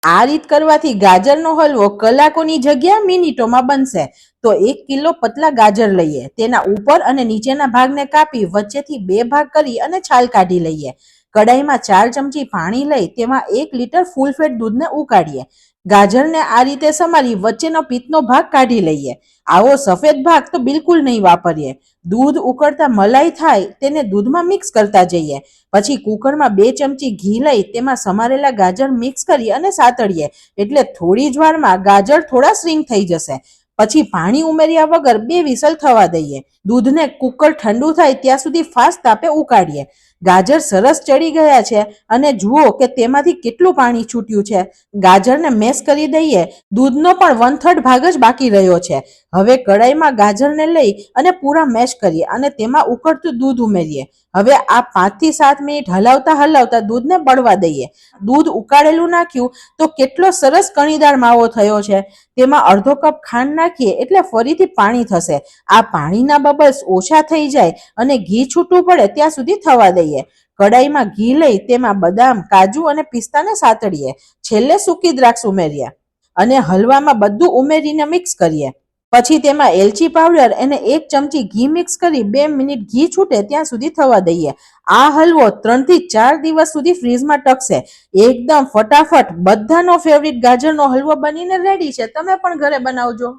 આ રીત કરવાથી ગાજરનો હલવો કલાકોની જગ્યા મિનિટોમાં બનશે. તો 1 કિલો પતલા ગાજર લઈએ, તેના ઉપર અને નીચેના ભાગને કાપી વચ્ચેથી 2 ભાગ કરી અને છાલ કાઢી લઈએ. કડાઈમાં 4 ચમચી પાણી લઈ તેમાં 1 લીટર ફૂલ ફેટ દૂધને ઉકાળીએ. ગાજરને આ રીતે સમારી વચ્ચેનો પિત્તનો ભાગ કાઢી લઈએ. આવો સફેદ ભાગ તો બિલકુલ નહીં વાપરીએ. દૂધ ઉકળતા મલાઈ થાય તેને દૂધમાં મિક્સ કરતા જઈએ. પછી કુકરમાં 2 ચમચી ઘી લઈ તેમાં સમારેલા ગાજર મિક્સ કરી અને સાતળીએ, એટલે થોડી જ વારમાં ગાજર થોડા શ્રિંક થઈ જશે. પછી પાણી ઉમેર્યા વગર 2 વિસલ થવા દઈએ. દૂધને કુકર ઠંડુ થાય ત્યાં સુધી ફાસ્ટ તાપે ઉકાળીએ. ગાજર સરસ ચડી ગયા છે અને જુઓ કે તેમાંથી કેટલું પાણી છૂટ્યું છે. ગાજરને મેશ કરી દઈએ. દૂધનો પણ 1/3 ભાગ જ બાકી રહ્યો છે. હવે કડાઈમાં ગાજરને લઈ અને પૂરા મેશ કરીએ અને તેમાં ઉકળતું દૂધ ઉમેરીએ. હવે આ 5 થી 7 મિનિટ હલાવતા દૂધને બળવા દઈએ. દૂધ ઉકાળેલું નાખ્યું તો કેટલો સરસ કણીદાર માવો થયો છે. તેમાં અડધો કપ ખાંડ નાખીએ એટલે ફરીથી પાણી થશે. આ પાણીના બબલ્સ ઓછા થઈ જાય અને ઘી છૂટું પડે ત્યાં સુધી થવા દઈએ. કડાઈમાં ઘી લઈ તેમાં બદામ, કાજુ અને પિસ્તાને સાતળીએ. છેલ્લે સૂકી દ્રાક્ષ ઉમેર્યા અને હલવામાં બધું ઉમેરીને મિક્સ કરીએ. પછી તેમાં એલચી પાવડર અને 1 ચમચી ઘી મિક્સ કરી 2 મિનિટ ઘી છૂટે ત્યાં સુધી થવા દઈએ. આ હલવો 3 થી 4 દિવસ સુધી ફ્રીજમાં ટકશે. એકદમ ફટાફટ બધાનો ફેવરિટ ગાજરનો હલવો બનીને રેડી છે. તમે પણ ઘરે બનાવજો.